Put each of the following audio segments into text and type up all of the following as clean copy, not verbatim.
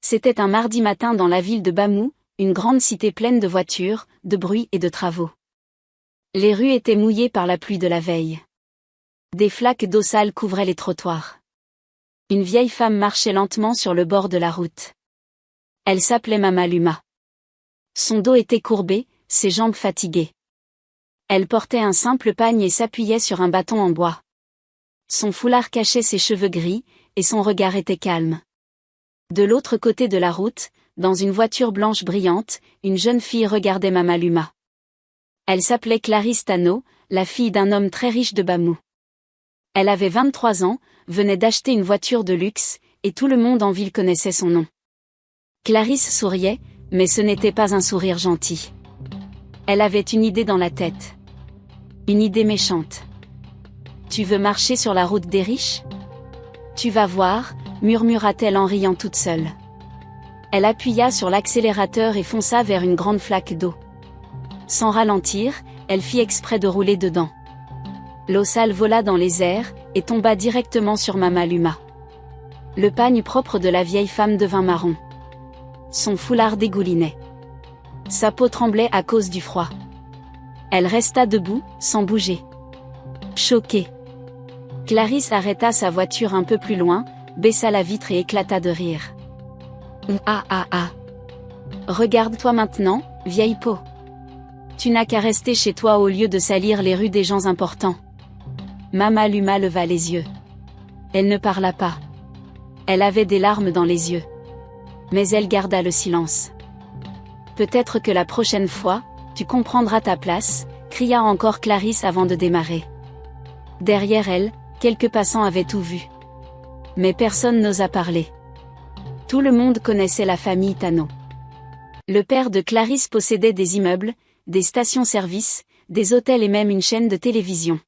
C'était un mardi matin dans la ville de Bamou, une grande cité pleine de voitures, de bruit et de travaux. Les rues étaient mouillées par la pluie de la veille. Des flaques d'eau sale couvraient les trottoirs. Une vieille femme marchait lentement sur le bord de la route. Elle s'appelait Mama Luma. Son dos était courbé, ses jambes fatiguées. Elle portait un simple pagne et s'appuyait sur un bâton en bois. Son foulard cachait ses cheveux gris, et son regard était calme. De l'autre côté de la route, dans une voiture blanche brillante, une jeune fille regardait Mama Luma. Elle s'appelait Clarisse Tano, la fille d'un homme très riche de Bamou. Elle avait 23 ans, venait d'acheter une voiture de luxe, et tout le monde en ville connaissait son nom. Clarisse souriait, mais ce n'était pas un sourire gentil. Elle avait une idée dans la tête. Une idée méchante. Tu veux marcher sur la route des riches ? Tu vas voir, murmura-t-elle en riant toute seule. Elle appuya sur l'accélérateur et fonça vers une grande flaque d'eau. Sans ralentir, elle fit exprès de rouler dedans. L'eau sale vola dans les airs, et tomba directement sur Mama Luma. Le pagne propre de la vieille femme devint marron. Son foulard dégoulinait. Sa peau tremblait à cause du froid. Elle resta debout, sans bouger. Choquée. Clarisse arrêta sa voiture un peu plus loin, baissa la vitre et éclata de rire. Ah ah ah. Regarde-toi maintenant, vieille peau. Tu n'as qu'à rester chez toi au lieu de salir les rues des gens importants. Mama Luma leva les yeux. Elle ne parla pas. Elle avait des larmes dans les yeux. Mais elle garda le silence. Peut-être que la prochaine fois, tu comprendras ta place, cria encore Clarisse avant de démarrer. Derrière elle, quelques passants avaient tout vu. Mais personne n'osa parler. Tout le monde connaissait la famille Tano. Le père de Clarisse possédait des immeubles, des stations-service, des hôtels et même une chaîne de télévision.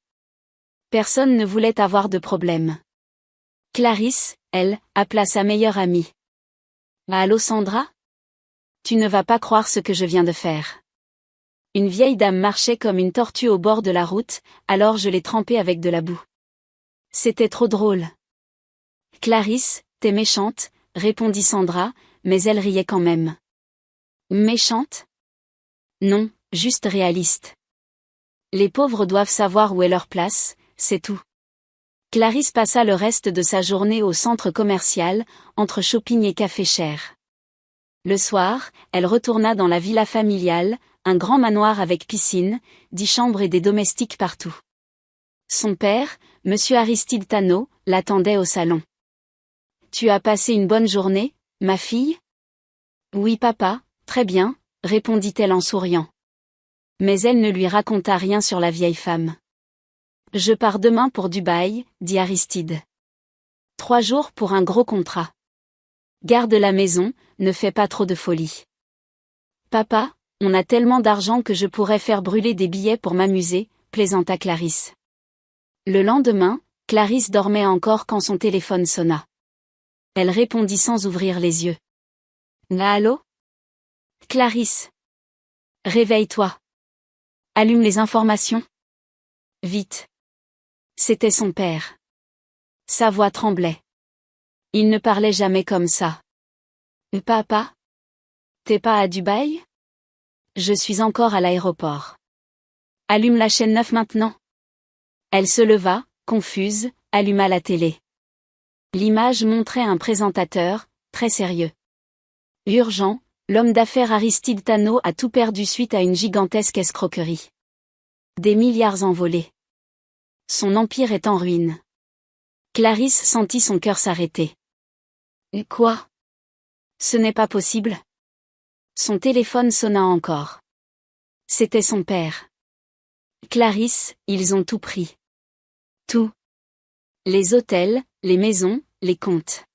Personne ne voulait avoir de problème. Clarisse, elle, appela sa meilleure amie. Allô Sandra ? Tu ne vas pas croire ce que je viens de faire. Une vieille dame marchait comme une tortue au bord de la route, alors je l'ai trempée avec de la boue. C'était trop drôle. Clarisse, t'es méchante, répondit Sandra, mais elle riait quand même. Méchante ? Non, juste réaliste. Les pauvres doivent savoir où est leur place, c'est tout. Clarisse passa le reste de sa journée au centre commercial, entre shopping et café cher. Le soir, elle retourna dans la villa familiale, un grand manoir avec piscine, 10 chambres et des domestiques partout. Son père, Monsieur Aristide Tano, l'attendait au salon. « Tu as passé une bonne journée, ma fille ? » « Oui papa, très bien, » répondit-elle en souriant. Mais elle ne lui raconta rien sur la vieille femme. « Je pars demain pour Dubaï, » dit Aristide. 3 jours pour un gros contrat. Garde la maison, ne fais pas trop de folie. Papa, on a tellement d'argent que je pourrais faire brûler des billets pour m'amuser, plaisanta Clarisse. Le lendemain, Clarisse dormait encore quand son téléphone sonna. Elle répondit sans ouvrir les yeux. Allô ? Clarisse. Réveille-toi. Allume les informations. Vite. C'était son père. Sa voix tremblait. Il ne parlait jamais comme ça. Papa ? T'es pas à Dubaï ? Je suis encore à l'aéroport. Allume la chaîne 9 maintenant. Elle se leva, confuse, alluma la télé. L'image montrait un présentateur, très sérieux. Urgent, l'homme d'affaires Aristide Tano a tout perdu suite à une gigantesque escroquerie. Des milliards envolés. Son empire est en ruine. Clarisse sentit son cœur s'arrêter. Quoi ? Ce n'est pas possible. Son téléphone sonna encore. C'était son père. Clarisse, ils ont tout pris. Tout. Les hôtels, les maisons, les comptes.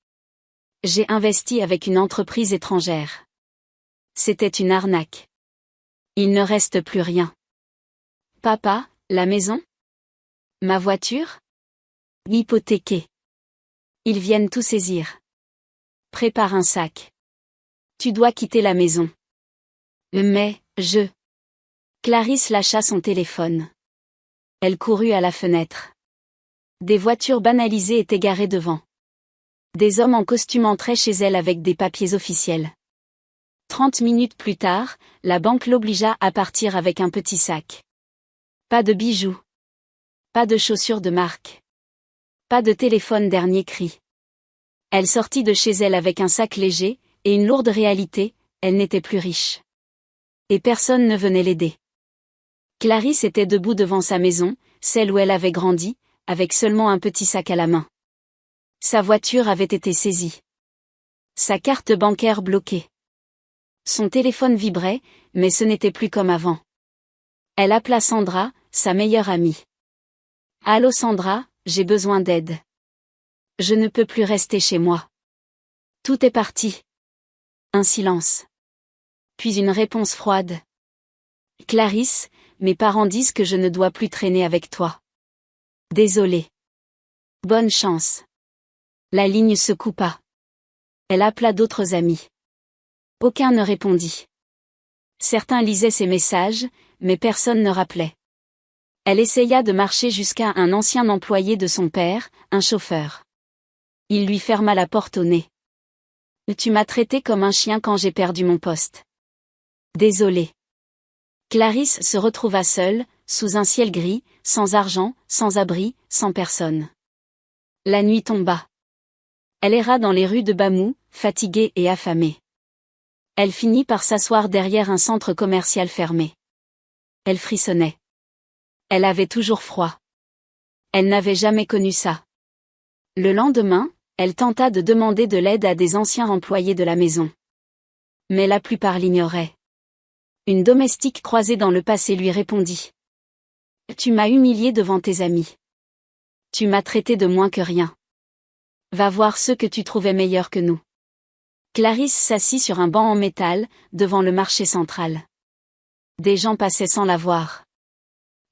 J'ai investi avec une entreprise étrangère. C'était une arnaque. Il ne reste plus rien. Papa, la maison ? Ma voiture ? Hypothéquée. Ils viennent tout saisir. Prépare un sac. Tu dois quitter la maison. Mais, Clarisse lâcha son téléphone. Elle courut à la fenêtre. Des voitures banalisées étaient garées devant. Des hommes en costume entraient chez elle avec des papiers officiels. 30 minutes plus tard, la banque l'obligea à partir avec un petit sac. Pas de bijoux. Pas de chaussures de marque. Pas de téléphone dernier cri. Elle sortit de chez elle avec un sac léger, et une lourde réalité, elle n'était plus riche. Et personne ne venait l'aider. Clarisse était debout devant sa maison, celle où elle avait grandi, avec seulement un petit sac à la main. Sa voiture avait été saisie. Sa carte bancaire bloquée. Son téléphone vibrait, mais ce n'était plus comme avant. Elle appela Sandra, sa meilleure amie. « Allô Sandra, j'ai besoin d'aide. Je ne peux plus rester chez moi. Tout est parti. » Un silence. Puis une réponse froide. « Clarisse, mes parents disent que je ne dois plus traîner avec toi. Désolée. Bonne chance. » La ligne se coupa. Elle appela d'autres amis. Aucun ne répondit. Certains lisaient ses messages, mais personne ne rappelait. Elle essaya de marcher jusqu'à un ancien employé de son père, un chauffeur. Il lui ferma la porte au nez. « Tu m'as traité comme un chien quand j'ai perdu mon poste. Désolée. » Clarisse se retrouva seule, sous un ciel gris, sans argent, sans abri, sans personne. La nuit tomba. Elle erra dans les rues de Bamou, fatiguée et affamée. Elle finit par s'asseoir derrière un centre commercial fermé. Elle frissonnait. Elle avait toujours froid. Elle n'avait jamais connu ça. Le lendemain, elle tenta de demander de l'aide à des anciens employés de la maison. Mais la plupart l'ignoraient. Une domestique croisée dans le passé lui répondit. « Tu m'as humiliée devant tes amis. Tu m'as traité de moins que rien. Va voir ceux que tu trouvais meilleurs que nous. » Clarisse s'assit sur un banc en métal, devant le marché central. Des gens passaient sans la voir.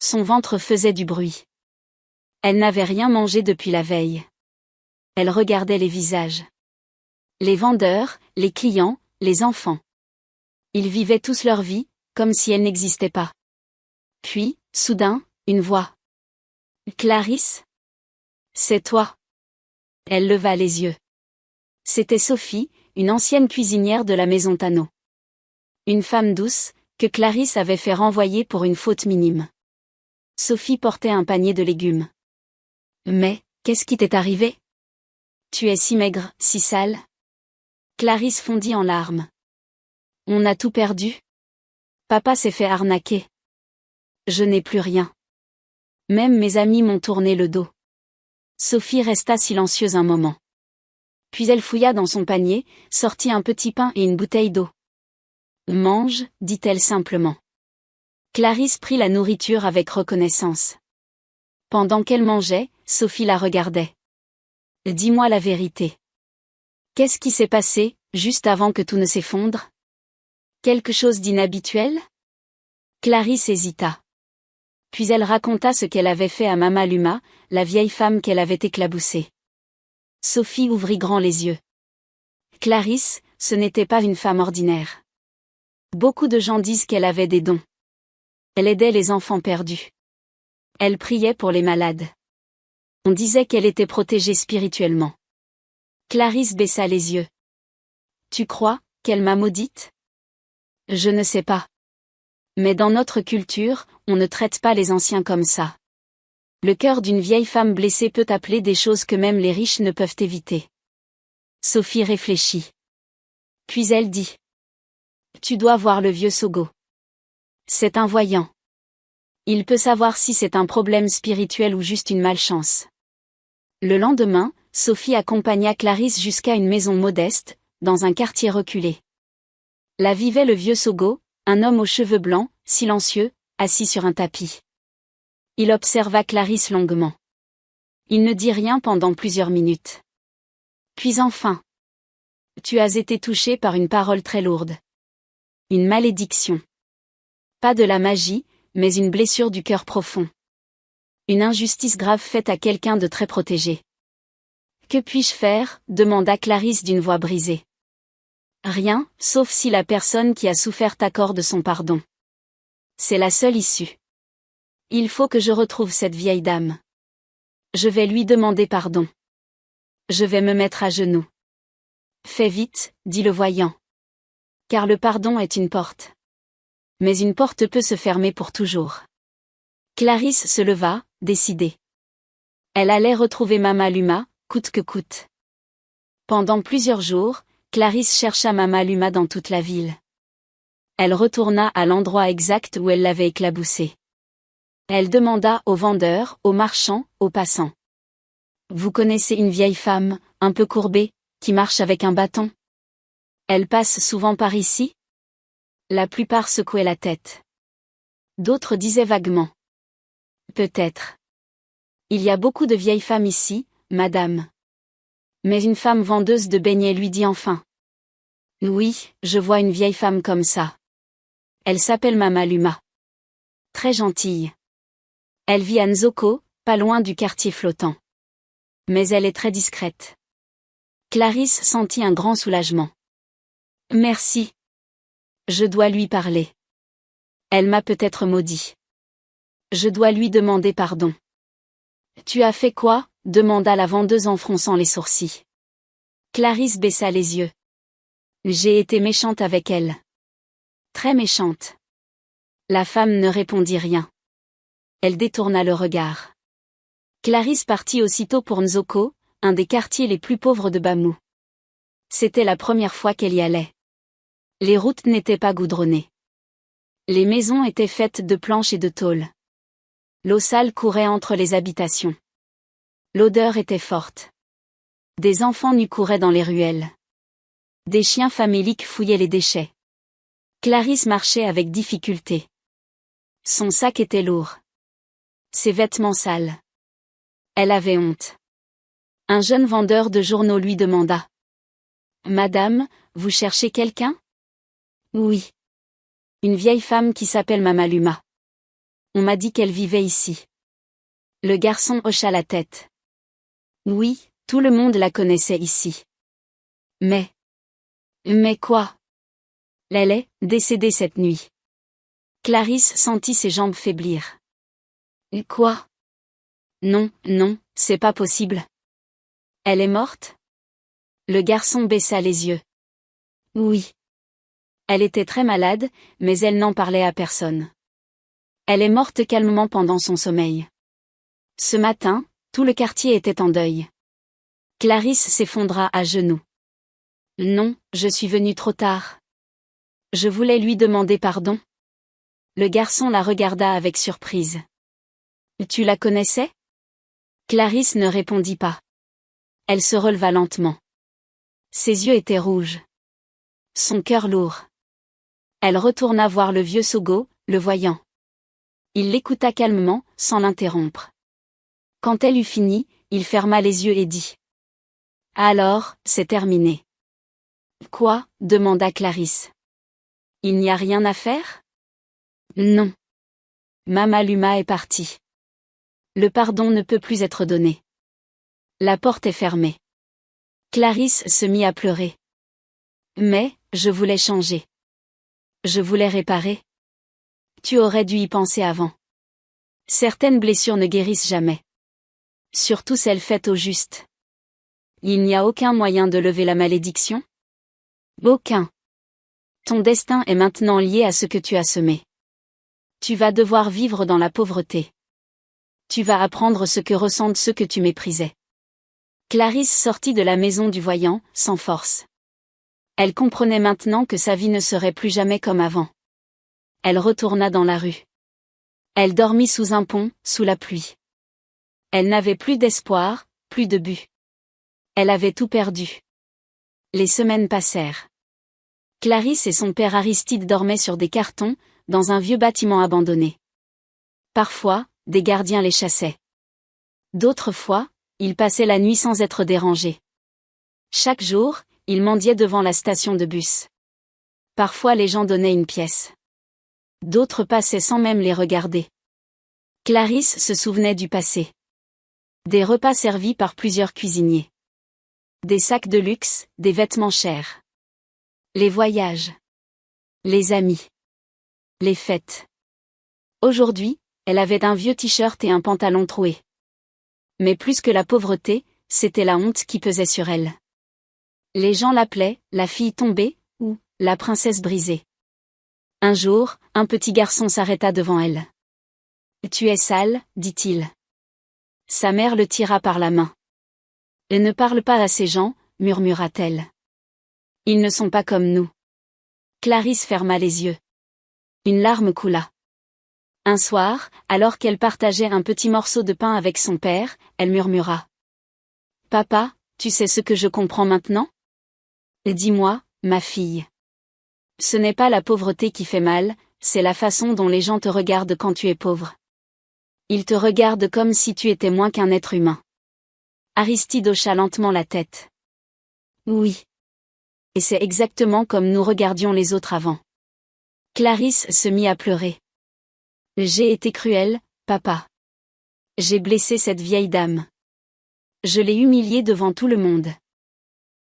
Son ventre faisait du bruit. Elle n'avait rien mangé depuis la veille. Elle regardait les visages. Les vendeurs, les clients, les enfants. Ils vivaient tous leur vie, comme si elle n'existait pas. Puis, soudain, une voix. « Clarisse ? C'est toi ?» Elle leva les yeux. C'était Sophie, une ancienne cuisinière de la maison Tano. Une femme douce, que Clarisse avait fait renvoyer pour une faute minime. Sophie portait un panier de légumes. « Mais, qu'est-ce qui t'est arrivé ? Tu es si maigre, si sale. » Clarisse fondit en larmes. « On a tout perdu. Papa s'est fait arnaquer. Je n'ai plus rien. Même mes amis m'ont tourné le dos. » Sophie resta silencieuse un moment. Puis elle fouilla dans son panier, sortit un petit pain et une bouteille d'eau. « Mange, dit-elle simplement. Clarisse prit la nourriture avec reconnaissance. Pendant qu'elle mangeait, Sophie la regardait. « Dis-moi la vérité. Qu'est-ce qui s'est passé, juste avant que tout ne s'effondre ? Quelque chose d'inhabituel ? » Clarisse hésita. Puis elle raconta ce qu'elle avait fait à Mama Luma, la vieille femme qu'elle avait éclaboussée. Sophie ouvrit grand les yeux. Clarisse, ce n'était pas une femme ordinaire. Beaucoup de gens disent qu'elle avait des dons. Elle aidait les enfants perdus. Elle priait pour les malades. On disait qu'elle était protégée spirituellement. Clarisse baissa les yeux. « Tu crois qu'elle m'a maudite ? » « Je ne sais pas. Mais dans notre culture, on ne traite pas les anciens comme ça. Le cœur d'une vieille femme blessée peut appeler des choses que même les riches ne peuvent éviter. » Sophie réfléchit. Puis elle dit. « Tu dois voir le vieux Sogo. C'est un voyant. Il peut savoir si c'est un problème spirituel ou juste une malchance. » Le lendemain, Sophie accompagna Clarisse jusqu'à une maison modeste, dans un quartier reculé. Là vivait le vieux Sogo, un homme aux cheveux blancs, silencieux, assis sur un tapis. Il observa Clarisse longuement. Il ne dit rien pendant plusieurs minutes. Puis enfin. « Tu as été touché par une parole très lourde. Une malédiction. Pas de la magie, mais une blessure du cœur profond. Une injustice grave faite à quelqu'un de très protégé. »« Que puis-je faire ?» demanda Clarisse d'une voix brisée. « Rien, sauf si la personne qui a souffert t'accorde son pardon. C'est la seule issue. Il faut que je retrouve cette vieille dame. Je vais lui demander pardon. » Je vais me mettre à genoux. Fais vite, dit le voyant. Car le pardon est une porte. Mais une porte peut se fermer pour toujours. Clarisse se leva, décidée. Elle allait retrouver Mama Luma, coûte que coûte. Pendant plusieurs jours, Clarisse chercha Mama Luma dans toute la ville. Elle retourna à l'endroit exact où elle l'avait éclaboussée. Elle demanda aux vendeurs, aux marchands, aux passants. Vous connaissez une vieille femme, un peu courbée, qui marche avec un bâton? Elle passe souvent par ici? La plupart secouaient la tête. D'autres disaient vaguement. Peut-être. Il y a beaucoup de vieilles femmes ici, madame. Mais une femme vendeuse de beignets lui dit enfin. Oui, je vois une vieille femme comme ça. Elle s'appelle Mama Luma. Très gentille. Elle vit à Nzoko, pas loin du quartier flottant. Mais elle est très discrète. Clarisse sentit un grand soulagement. Merci. Je dois lui parler. Elle m'a peut-être maudit. Je dois lui demander pardon. Tu as fait quoi? Demanda la vendeuse en fronçant les sourcils. Clarisse baissa les yeux. J'ai été méchante avec elle. Très méchante. La femme ne répondit rien. Elle détourna le regard. Clarisse partit aussitôt pour Nzoko, un des quartiers les plus pauvres de Bamou. C'était la première fois qu'elle y allait. Les routes n'étaient pas goudronnées. Les maisons étaient faites de planches et de tôles. L'eau sale courait entre les habitations. L'odeur était forte. Des enfants nus couraient dans les ruelles. Des chiens faméliques fouillaient les déchets. Clarisse marchait avec difficulté. Son sac était lourd. Ses vêtements sales. Elle avait honte. Un jeune vendeur de journaux lui demanda. Madame, vous cherchez quelqu'un? Oui. Une vieille femme qui s'appelle Mama Luma. On m'a dit qu'elle vivait ici. Le garçon hocha la tête. Oui, tout le monde la connaissait ici. Mais quoi? Elle est décédée cette nuit. Clarisse sentit ses jambes faiblir. Quoi? Non, c'est pas possible. Elle est morte? Le garçon baissa les yeux. Oui. Elle était très malade, mais elle n'en parlait à personne. Elle est morte calmement pendant son sommeil. Ce matin, tout le quartier était en deuil. Clarisse s'effondra à genoux. Non, je suis venue trop tard. Je voulais lui demander pardon. Le garçon la regarda avec surprise. Tu la connaissais? Clarisse ne répondit pas. Elle se releva lentement. Ses yeux étaient rouges. Son cœur lourd. Elle retourna voir le vieux Sogo, le voyant. Il l'écouta calmement, sans l'interrompre. Quand elle eut fini, il ferma les yeux et dit. Alors, c'est terminé. Quoi? Demanda Clarisse. Il n'y a rien à faire? Non. Mama Luma est partie. Le pardon ne peut plus être donné. La porte est fermée. Clarisse se mit à pleurer. Mais, je voulais changer. Je voulais réparer. Tu aurais dû y penser avant. Certaines blessures ne guérissent jamais. Surtout celles faites au juste. Il n'y a aucun moyen de lever la malédiction? Aucun. Ton destin est maintenant lié à ce que tu as semé. Tu vas devoir vivre dans la pauvreté. Tu vas apprendre ce que ressentent ceux que tu méprisais. Clarisse sortit de la maison du voyant, sans force. Elle comprenait maintenant que sa vie ne serait plus jamais comme avant. Elle retourna dans la rue. Elle dormit sous un pont, sous la pluie. Elle n'avait plus d'espoir, plus de but. Elle avait tout perdu. Les semaines passèrent. Clarisse et son père Aristide dormaient sur des cartons, dans un vieux bâtiment abandonné. Parfois, des gardiens les chassaient. D'autres fois, ils passaient la nuit sans être dérangés. Chaque jour, ils mendiaient devant la station de bus. Parfois les gens donnaient une pièce. D'autres passaient sans même les regarder. Clarisse se souvenait du passé. Des repas servis par plusieurs cuisiniers. Des sacs de luxe, des vêtements chers. Les voyages. Les amis. Les fêtes. Aujourd'hui, elle avait un vieux t-shirt et un pantalon troué. Mais plus que la pauvreté, c'était la honte qui pesait sur elle. Les gens l'appelaient « la fille tombée » ou « la princesse brisée ». Un jour, un petit garçon s'arrêta devant elle. « Tu es sale » dit-il. Sa mère le tira par la main. « Et ne parle pas à ces gens » murmura-t-elle. « Ils ne sont pas comme nous. » Clarisse ferma les yeux. Une larme coula. Un soir, alors qu'elle partageait un petit morceau de pain avec son père, elle murmura. « Papa, tu sais ce que je comprends maintenant ? Dis-moi, ma fille. Ce n'est pas la pauvreté qui fait mal, c'est la façon dont les gens te regardent quand tu es pauvre. Ils te regardent comme si tu étais moins qu'un être humain. » Aristide hocha lentement la tête. Oui. Et c'est exactement comme nous regardions les autres avant. Clarisse se mit à pleurer. J'ai été cruelle, papa. J'ai blessé cette vieille dame. Je l'ai humiliée devant tout le monde.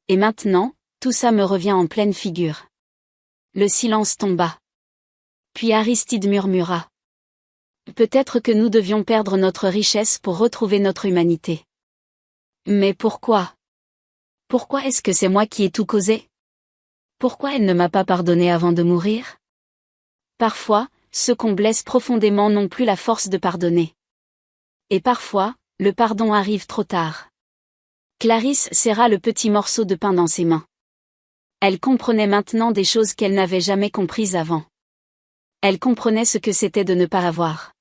Et maintenant, tout ça me revient en pleine figure. Le silence tomba. Puis Aristide murmura. Peut-être que nous devions perdre notre richesse pour retrouver notre humanité. Mais pourquoi ? Pourquoi est-ce que c'est moi qui ai tout causé ? Pourquoi elle ne m'a pas pardonné avant de mourir ? Parfois, ceux qu'on blesse profondément n'ont plus la force de pardonner. Et parfois, le pardon arrive trop tard. Clarisse serra le petit morceau de pain dans ses mains. Elle comprenait maintenant des choses qu'elle n'avait jamais comprises avant. Elle comprenait ce que c'était de ne pas avoir.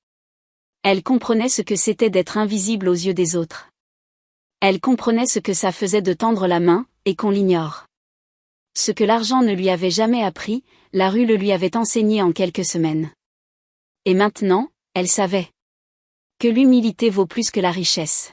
Elle comprenait ce que c'était d'être invisible aux yeux des autres. Elle comprenait ce que ça faisait de tendre la main, et qu'on l'ignore. Ce que l'argent ne lui avait jamais appris, la rue le lui avait enseigné en quelques semaines. Et maintenant, elle savait que l'humilité vaut plus que la richesse.